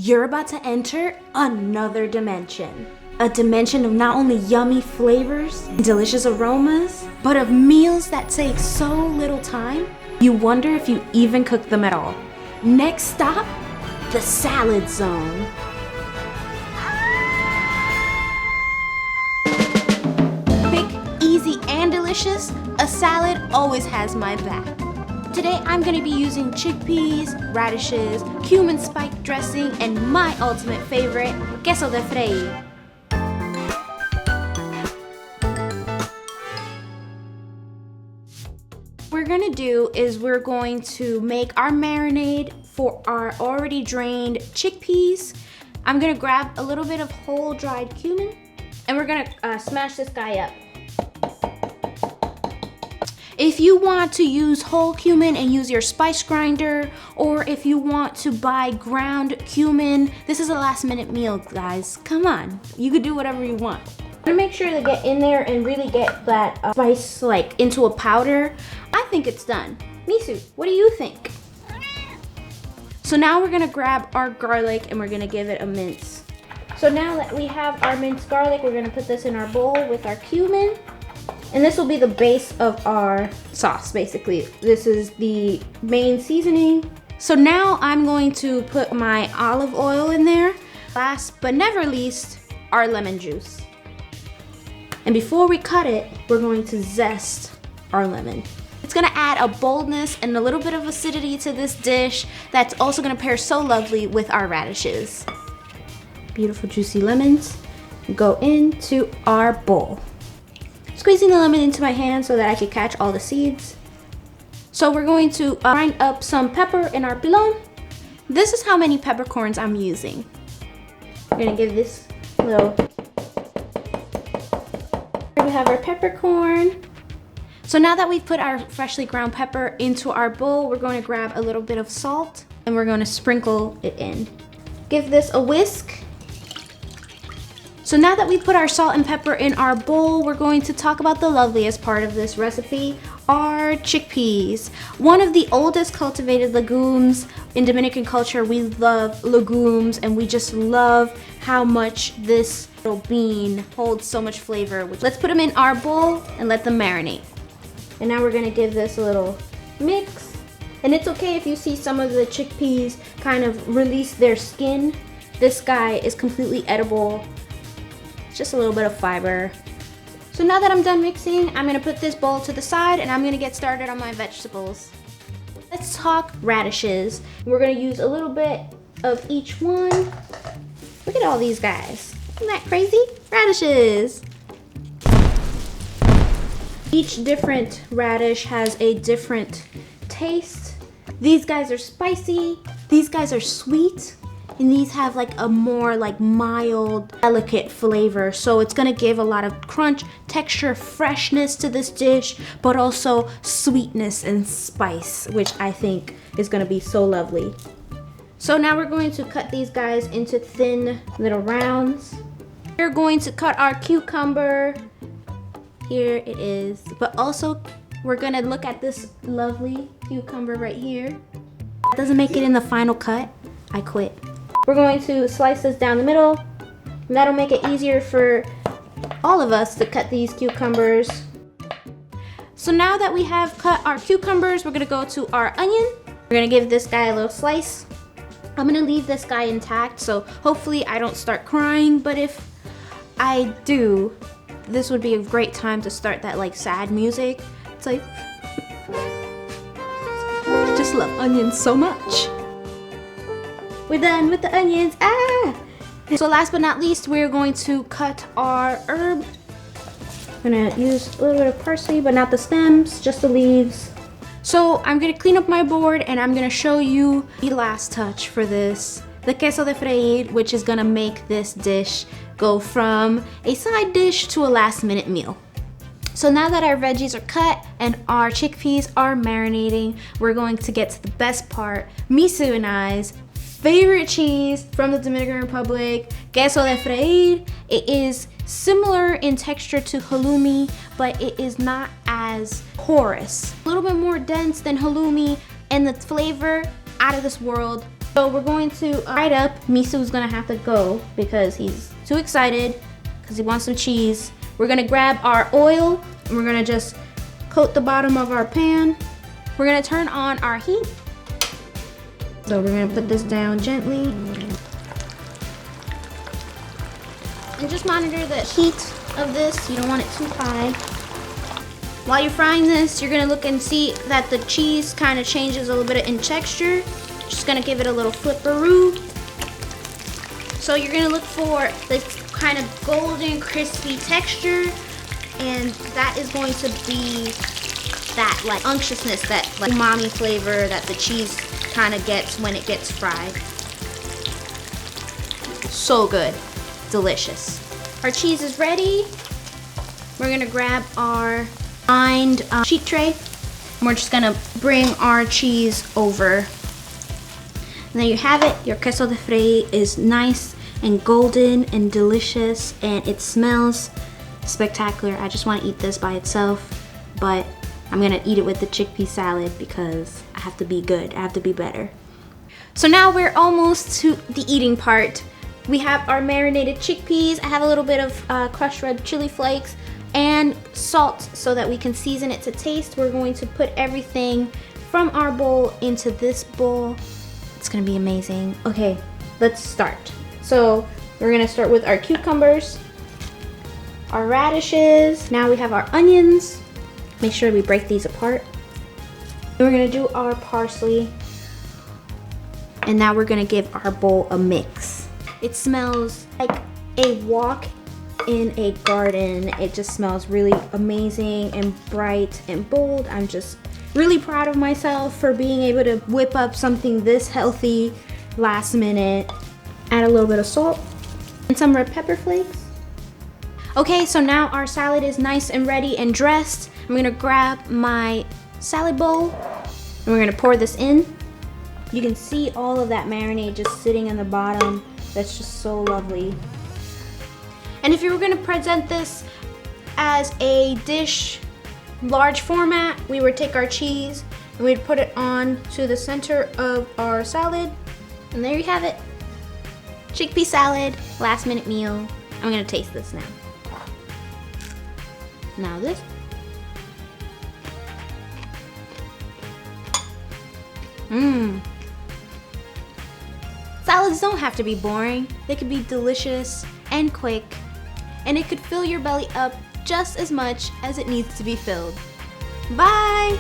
You're about to enter another dimension. A dimension of not only yummy flavors and delicious aromas, but of meals that take so little time, you wonder if you even cook them at all. Next stop, the salad zone. Quick, easy, and delicious, a salad always has my back. Today I'm going to be using chickpeas, radishes, cumin-spiked dressing, and my ultimate favorite, queso de freír. What we're going to do is we're going to make our marinade for our already drained chickpeas. I'm going to grab a little bit of whole dried cumin, and we're going to smash this guy up. If you want to use whole cumin and use your spice grinder, or if you want to buy ground cumin, this is a last minute meal, guys. Come on, you could do whatever you want. I'm gonna make sure to get in there and really get that spice like into a powder. I think it's done. Misu, what do you think? So now we're gonna grab our garlic and we're gonna give it a mince. So now that we have our minced garlic, we're gonna put this in our bowl with our cumin. And this will be the base of our sauce, basically. This is the main seasoning. So now I'm going to put my olive oil in there. Last but never least, our lemon juice. And before we cut it, we're going to zest our lemon. It's gonna add a boldness and a little bit of acidity to this dish that's also gonna pair so lovely with our radishes. Beautiful juicy lemons go into our bowl. Squeezing the lemon into my hand so that I can catch all the seeds. So we're going to grind up some pepper in our pilon. This is how many peppercorns I'm using. We're gonna give this a little. Here we have our peppercorn. So now that we've put our freshly ground pepper into our bowl, we're going to grab a little bit of salt and we're going to sprinkle it in. Give this a whisk. So now that we put our salt and pepper in our bowl, we're going to talk about the loveliest part of this recipe, our chickpeas. One of the oldest cultivated legumes. In Dominican culture, we love legumes and we just love how much this little bean holds so much flavor. Let's put them in our bowl and let them marinate. And now we're gonna give this a little mix. And it's okay if you see some of the chickpeas kind of release their skin. This guy is completely edible. Just a little bit of fiber. So now that I'm done mixing, I'm gonna put this bowl to the side and I'm gonna get started on my vegetables. Let's talk radishes. We're gonna use a little bit of each one. Look at all these guys. Isn't that crazy? Radishes. Each different radish has a different taste. These guys are spicy, these guys are sweet, and these have like a more like mild, delicate flavor. So it's gonna give a lot of crunch, texture, freshness to this dish, but also sweetness and spice, which I think is gonna be so lovely. So now we're going to cut these guys into thin little rounds. We're going to cut our cucumber. Here it is. But also, we're gonna look at this lovely cucumber right here. It doesn't make it in the final cut. I quit. We're going to slice this down the middle, and that'll make it easier for all of us to cut these cucumbers. So now that we have cut our cucumbers, we're gonna go to our onion. We're gonna give this guy a little slice. I'm gonna leave this guy intact, so hopefully I don't start crying, but if I do, this would be a great time to start that like sad music. It's like, I just love onions so much. We're done with the onions. So last but not least, we're going to cut our herb. I'm gonna use a little bit of parsley, but not the stems, just the leaves. So I'm gonna clean up my board and I'm gonna show you the last touch for this, the queso de freír, which is gonna make this dish go from a side dish to a last minute meal. So now that our veggies are cut and our chickpeas are marinating, we're going to get to the best part, Misu and I's favorite cheese from the Dominican Republic, queso de freír. It is similar in texture to halloumi, but it is not as porous. A little bit more dense than halloumi, and the flavor out of this world. So we're going to fry it up. Misu's gonna have to go because he's too excited because he wants some cheese. We're gonna grab our oil and we're gonna just coat the bottom of our pan. We're gonna turn on our heat. So we're gonna put this down gently. And just monitor the heat of this. You don't want it too high. While you're frying this, you're gonna look and see that the cheese kind of changes a little bit in texture. Just gonna give it a little flipperoo. So you're gonna look for this kind of golden, crispy texture, and that is going to be that like unctuousness, that like umami flavor that the cheese kind of gets when it gets fried. So good, delicious. Our cheese is ready. We're gonna grab our lined sheet tray, and we're just gonna bring our cheese over. And there you have it. Your queso de freír is nice and golden and delicious, and it smells spectacular. I just want to eat this by itself, but I'm gonna eat it with the chickpea salad because I have to be good. I have to be better. So now we're almost to the eating part. We have our marinated chickpeas. I have a little bit of crushed red chili flakes and salt so that we can season it to taste. We're going to put everything from our bowl into this bowl. It's gonna be amazing. Okay, let's start. So we're gonna start with our cucumbers, our radishes. Now we have our onions. Make sure we break these apart. And we're gonna do our parsley. And now we're gonna give our bowl a mix. It smells like a walk in a garden. It just smells really amazing and bright and bold. I'm just really proud of myself for being able to whip up something this healthy last minute. Add a little bit of salt and some red pepper flakes. Okay, so now our salad is nice and ready and dressed. I'm gonna grab my salad bowl and we're gonna pour this in. You can see all of that marinade just sitting in the bottom. That's just so lovely. And if you were gonna present this as a dish, large format, we would take our cheese and we'd put it on to the center of our salad. And there you have it. Chickpea salad, last minute meal. I'm gonna taste this now. Now this. Salads don't have to be boring. They could be delicious and quick, and it could fill your belly up just as much as it needs to be filled. Bye!